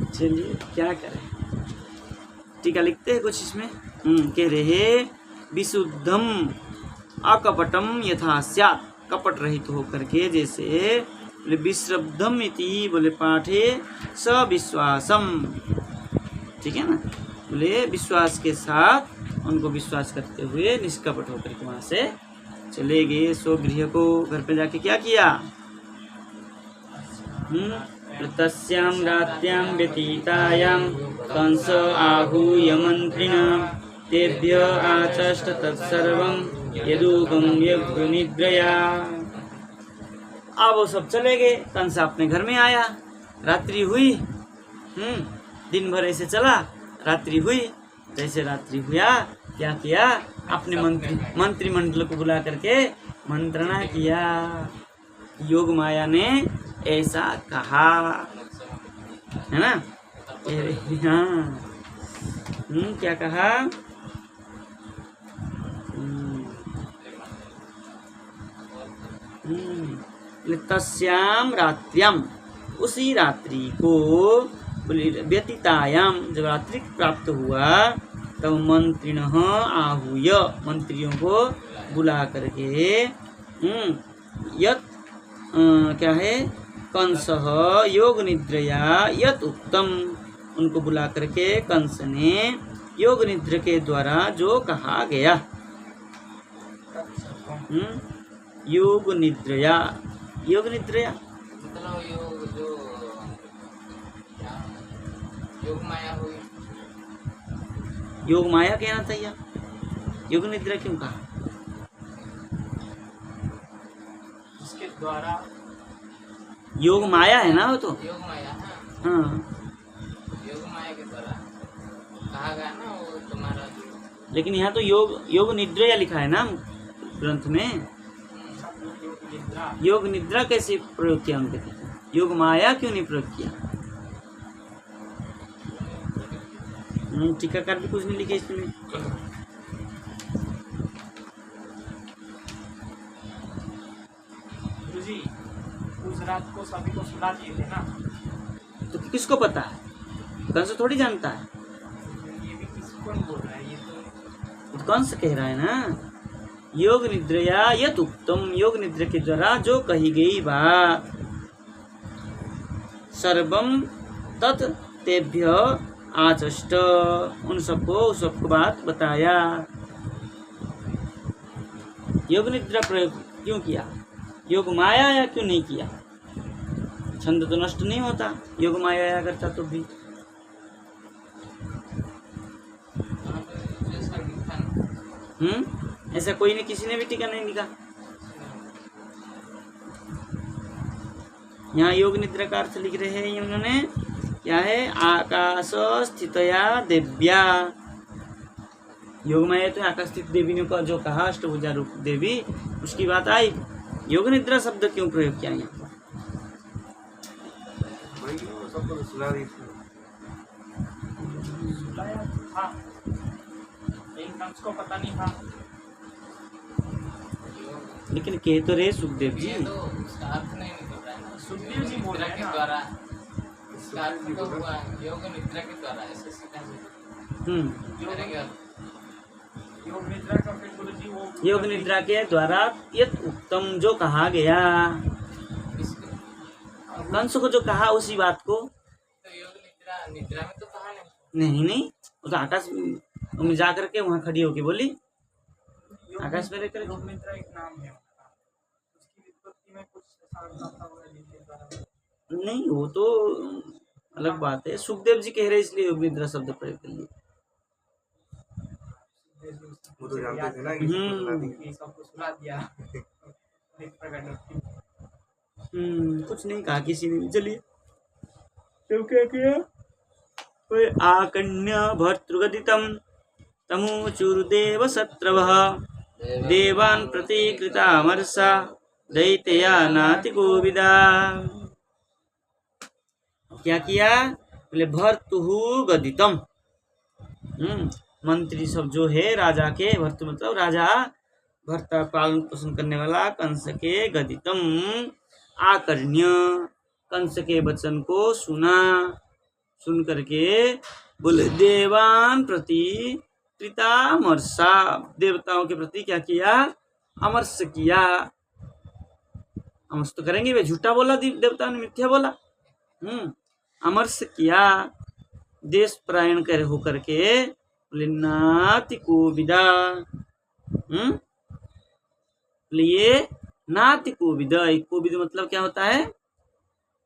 चलिए क्या करें, टीका लिखते हैं कुछ इसमें। कह रहे विशुद्धम अकपटम यथा स्यात्, कपट रहित होकर के, जैसे बोले विश्रब्धम इति बोले पाठे सविश्वासम, ठीक है ना, बोले विश्वास के साथ उनको विश्वास करते हुए निष्कपट होकर के वहाँ से चले गए। स्वगृह को, घर पे जाके क्या किया। तस्यां राज्ञां व्यतीतायां कंस आहूय मंत्रिणां तेभ्य आचष्ट तत्सर्वं यदुकं यज्ञनिद्रया। अब वो सब चले गए, कंस अपने घर में आया, रात्रि हुई। दिन भर ऐसे चला, रात्रि हुई, जैसे रात्रि हुआ क्या किया, अपने मंत्रिमंडल को बुला करके मंत्रणा किया। योग माया ने ऐसा कहा, है ना। हाँ, क्या कहा। तस्याम रात्र्याम, उसी रात्रि को, व्यतीतायाम, जब रात्रि प्राप्त हुआ तब मंत्रिणः आहूय, मंत्रियों को बुला करके यत क्या है, कंसः योग निद्रया यत उत्तम, उनको बुला करके कंस ने योग निद्र के द्वारा जो कहा गया। योग निद्रया, योग निद्रया मतलब योग माया हुई। योग माया कहना था, या योग निद्रा क्यों कहा। उसके द्वारा योग माया है ना वो तो। योग माया, हाँ, योग माया के द्वारा कहा गया ना, वो तुम्हारा जो, लेकिन यहाँ तो योग निद्रया लिखा है ना ग्रंथ में। योग निद्रा कैसे प्रयोग किया उनके, योग माया क्यों नहीं प्रयोग किया। टीकाकार भी कुछ नहीं लिखे इसमें। गुरुजी उस रात को सभी को सुला दिए थे ना, तो किसको पता है, कंस थोड़ी जानता है। ये भी किसको बोल रहा है, ये तो कंस कह रहा है ना, योग निद्रया यत उत्तम, योग निद्रा के द्वारा जो कही गई बात, सर्वम तत् तेभ्य आचष्ट, उन सबको बात बताया। योग निद्रा प्रयोग क्यों किया, योग माया या क्यों नहीं किया। छंद तो नष्ट नहीं होता, योग माया आया करता तो भी। ऐसा कोई ने, किसी ने भी टीका नहीं लिखा। यहाँ योग निद्रा का अर्थ लिख रहे हैं उन्होंने, क्या है, आकाश स्थितया देव्या। योग माया तो आकाश स्थित देवी ने का जो कहा, अष्टभुजा रूप देवी, उसकी बात आई। योग निद्रा शब्द क्यों प्रयोग किया यहाँ पर। वही सबको तो सुला दी थी। सुलाया था, लेकिन कंस को पता नहीं था। लेकिन कह तो रहे सुखदेव जी, ये तो उसका अर्थ नहीं निकल रहा है ना, सुखदेव जी बोल रहे हैं के ना। द्वारा, इसका अर्थ तो हुआ योग निद्रा के द्वारा, ऐसे सीधा करेंगे। योग निद्रा का फिर गुरुजी वो योग निद्रा के द्वारा यत उत्तम जो कहा गया, कंस को जो कहा उसी बात को। तो योग निद्रा में तो कहा नहीं। नहीं, वो तो आकाश में जा करके वहाँ खड़ी होके बोली, आकाश में रहकर। योग निद्रा एक नाम है उसकी, देवकी में कुछ सार्थकता होगा जिनके द्वारा? नहीं, वो तो अलग बात है। सुखदेव जी कह रहे इसलिए निद्रा शब्द प्रयोग कर लिए। वो तो जानते थे ना कि इसको सुला दी। ये सबको सुला दिया एक प्रकट होती। कुछ नहीं कहा किसी ने। चलिए, तो क्या किया? कोई आकन्य भर्तृगदितम तमुचुर्देव शत्रवः देवान् प्रतिकृतामर्षा दैत्या नातिकोविदा। क्या किया? बोले भर्तुहु गदितम। मंत्री सब जो है राजा के, भर्तु मतलब राजा, भर्ता पालन पोषण करने वाला, कंस के गदितम आकर्ण्य, कंस के वचन को सुना, सुन करके बोले देवान प्रति कृतामर्षा, देवताओं के प्रति क्या किया? अमर्ष किया। अमर्ष तो करेंगे वे, झूठा बोला देवताओं ने, मिथ्या बोला। अमर्ष किया, देश परायण कर होकर के बोले नाति को विदा। लिए नाति को विदा, कोविद मतलब क्या होता है?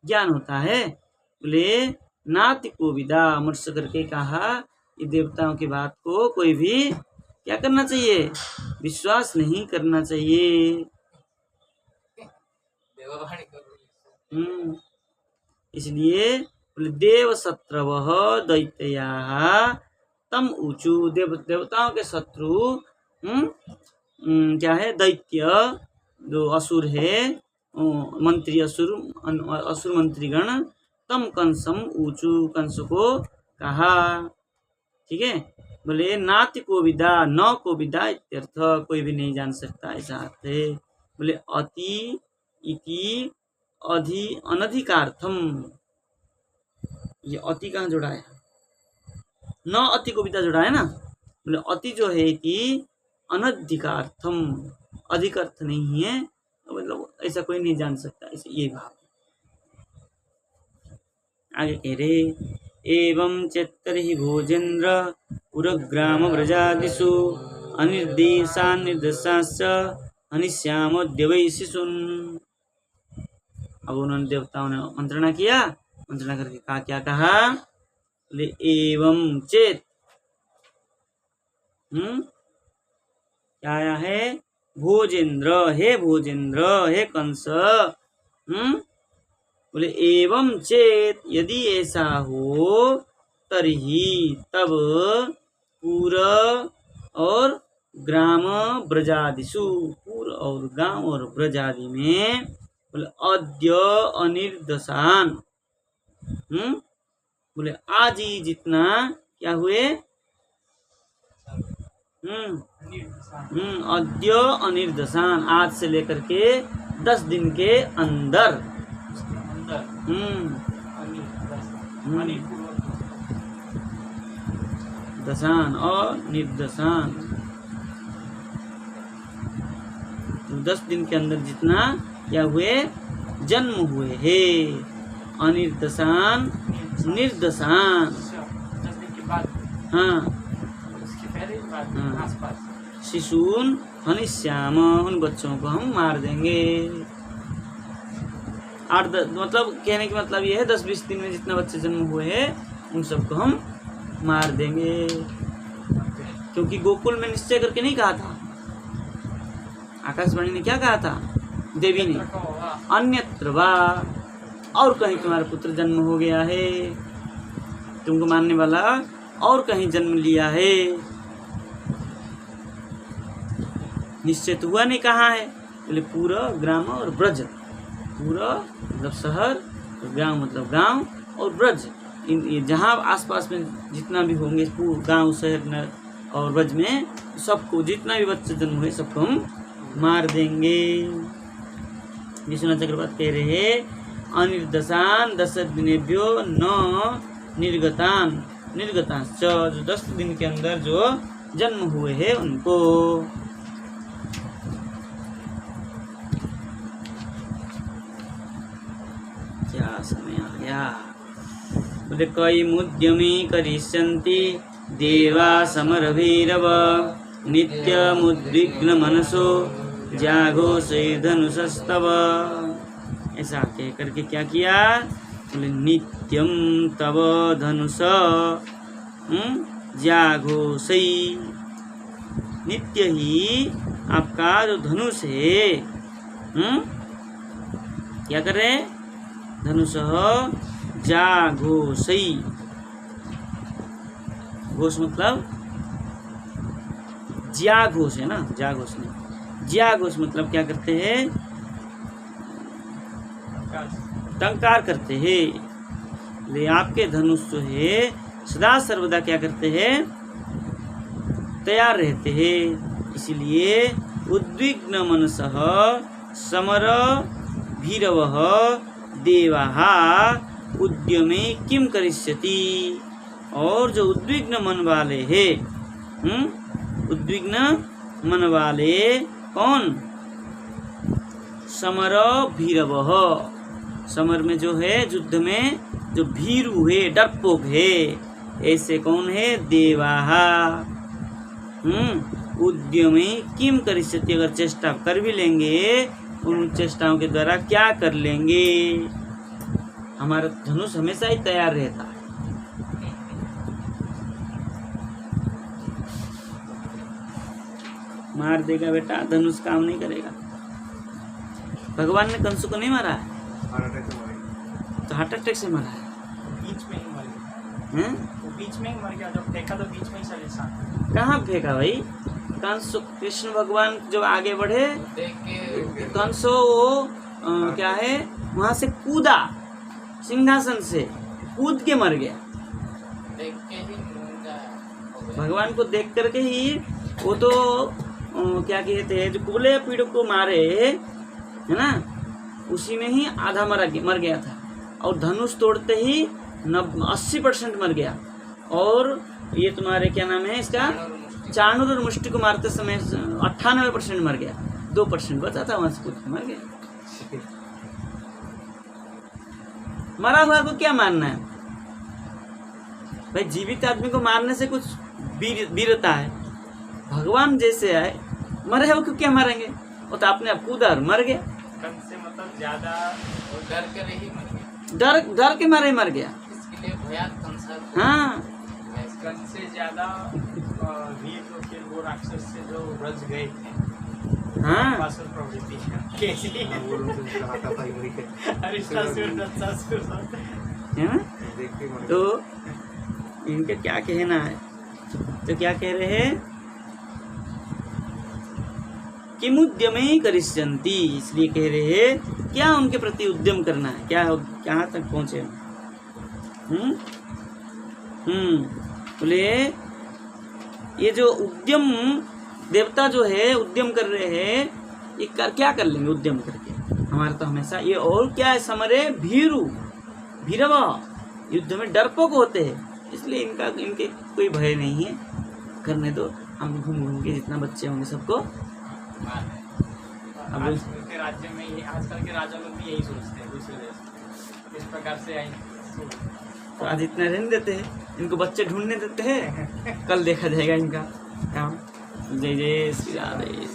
ज्ञान होता है। बोले नाति को विदा, अमर्ष करके कहा ये देवताओं की बात को कोई भी क्या करना चाहिए? विश्वास नहीं करना चाहिए। इसलिए बोले देव शत्रवः दैत्याः तम ऊचु, देवताओं के शत्रु क्या है? दैत्य जो असुर है, मंत्री असुर मंत्रीगण, तम कंसम ऊचु, कंस को कहा। ठीक है, बोले नाति को विदा, न को विदा इत्यर्थ, कोई भी नहीं जान सकता, ऐसा अर्थ है। बोले अति इति अधि अनधिकार्थम, ये अति कहाँ जुड़ा है? न अति को विदा जुड़ा है ना। बोले अति जो है कि अनधिकार्थम, अधिक अर्थ नहीं है, मतलब ऐसा कोई नहीं जान सकता, ऐसे ये भाव। आगे कह रहे एवं चेत्तर्हि भोजेन्द्र पुरग्राम व्रजादिषु अनिर्देशान् निर्देशाश्च हनिष्यामोऽद्य वै शिशून्। अब उन्होंने देवताओं ने मंत्रणा किया, मंत्रणा करके कहा, क्या कहा? बोले एवं चेत, क्या आया है? भोजेन्द्र, हे भोजेन्द्र, हे कंस। बोले एवं चेत, यदि ऐसा हो, तर्हि तब पुर और ग्राम ब्रजादिषु, पुर और गांव और ब्रजादि में, बोले अद्य अनिर्दशान, बोले आज ही जितना क्या हुए? अद्य अनिर्दशान, आज से लेकर के 10 दिन के अंदर। दशान और निर्दशान, 10 दिन के अंदर जितना क्या हुए? जन्म हुए है। अनिर्दशान निर्दशान, 10 दिन के बाद, हाँ, उसके पहले बाद आसपास। शिशून हनिष्याम, उन बच्चों को हम मार देंगे। 8-10 मतलब कहने का मतलब ये है 10-20 दिन में जितना बच्चे जन्म हुए हैं उन सबको हम मार देंगे। क्योंकि गोकुल में निश्चय करके नहीं कहा था, आकाशवाणी ने क्या कहा था? देवी ने अन्यत्र वा, और कहीं तुम्हारा पुत्र जन्म हो गया है, तुमको मानने वाला और कहीं जन्म लिया है। निश्चय तो हुआ नहीं, कहाँ है? बोले पूरा ग्राम और ब्रज, पूरा मतलब शहर, ग्राम मतलब गांव, और ब्रज इन जहाँ आसपास में जितना भी होंगे गांव शहर और ब्रज में, सबको जितना भी बच्चे जन्म हुए सबको हम मार देंगे। विश्वनाथ चक्रवर्ती कह रहे हैं अनिर्दशान 10 दिनेभ्यो न निर्गतान निर्गतांश्च, जो 10 दिन के अंदर जो जन्म हुए हैं उनको। क्या समय आ गया? बोले कई मुद्यमी करिष्यन्ति देवा समरभैरव नित्यमुद्विग्न मनसो जाघोषे धनुषस्तव। ऐसा कह करके क्या किया, बोले नित्यम तव धनुष जाघोषै, नित्य ही आपका जो धनुष है क्या करे, धनुष जाघोषै, घोष मतलब ज्या घोष है ना, ज्या घोष नहीं, ज्या घोष मतलब क्या करते हैं, टंकार करते हैं। ले आपके धनुष जो है सदा सर्वदा क्या करते हैं, तैयार रहते हैं। इसीलिए उद्विग्न मनसः समर भीरवः देवाः उद्यमे किम करिष्यति। और जो उद्विग्न मन वाले हैं, उद्विग्न मन वाले कौन, समर भीरवः, समर में जो है युद्ध में जो भीरु है, डरपोक है, ऐसे कौन है, देवाः उद्यमे किम करिष्यति, अगर चेष्टा कर भी लेंगे, उन चेष्टाओं के द्वारा क्या कर लेंगे, हमारा धनुष हमेशा ही तैयार रहता है। मार देगा बेटा, धनुष काम नहीं करेगा। भगवान ने कंसु को नहीं मारा है, तो हार्ट अटैक से मारा है, बीच में ही मर गया, वो बीच में ही मर गया, जब फेंका तो बीच में ही चले साथ। कहाँ फेंका भाई, कंसु, कृष्ण भगवान जब आगे बढ़े, कंसु क्या है, वहां से कूदा, सिंहासन से कूद के मर गया। भगवान को देख करके ही वो तो क्या कहते हैं, जो कुबले पीड़ को मारे है ना, उसी में ही आधा मर गया था, और धनुष तोड़ते ही 80% मर गया। और ये तुम्हारे क्या नाम है इसका, चाणूर और मुष्टि को मारते समय 98% मर गया, 2% बचा था, वहां से कुछ मर गया। मरा हुआ को क्या मारना है भाई, जीवित आदमी को मारने से कुछ वीरता है। भगवान जैसे आए, मरे हो क्यों क्या मारेंगे, वो तो आपने आप कूदा और मर गया, से मतलब ज्यादा डर कर ही मर गया, डर के मारे मर गया। इसके लिए भयानक कंस, हाँ, कंस से ज्यादा वीर तो फिर वो राक्षस से जो रज गए थे, हाँ, बासुर प्रवृत्ति कैसी है ना। तो इनके क्या कहना है, तो क्या कह रहे हैं, किमुद्यमे करिष्यन्ति, इसलिए कह रहे हैं क्या उनके प्रति उद्यम करना है, क्या कहाँ तक पहुँचे। बोले ये जो उद्यम देवता जो है उद्यम कर रहे हैं, ये क्या कर लेंगे उद्यम करके, हमारा तो हमेशा ये, और क्या है, समरे भीरु भीरव, युद्ध में डरपोक होते हैं, इसलिए इनके कोई भय नहीं है, करने दो, हम घूम के जितना बच्चे होंगे सबको। आजकल के राज्य में ये, आजकल के राजा लोग भी यही सोचते हैं, दूसरे देश इस प्रकार से आई, तो आज इतना रहने देते हैं, इनको बच्चे ढूंढने देते हैं, कल देखा जाएगा इनका काम। जय जय श्री राधे।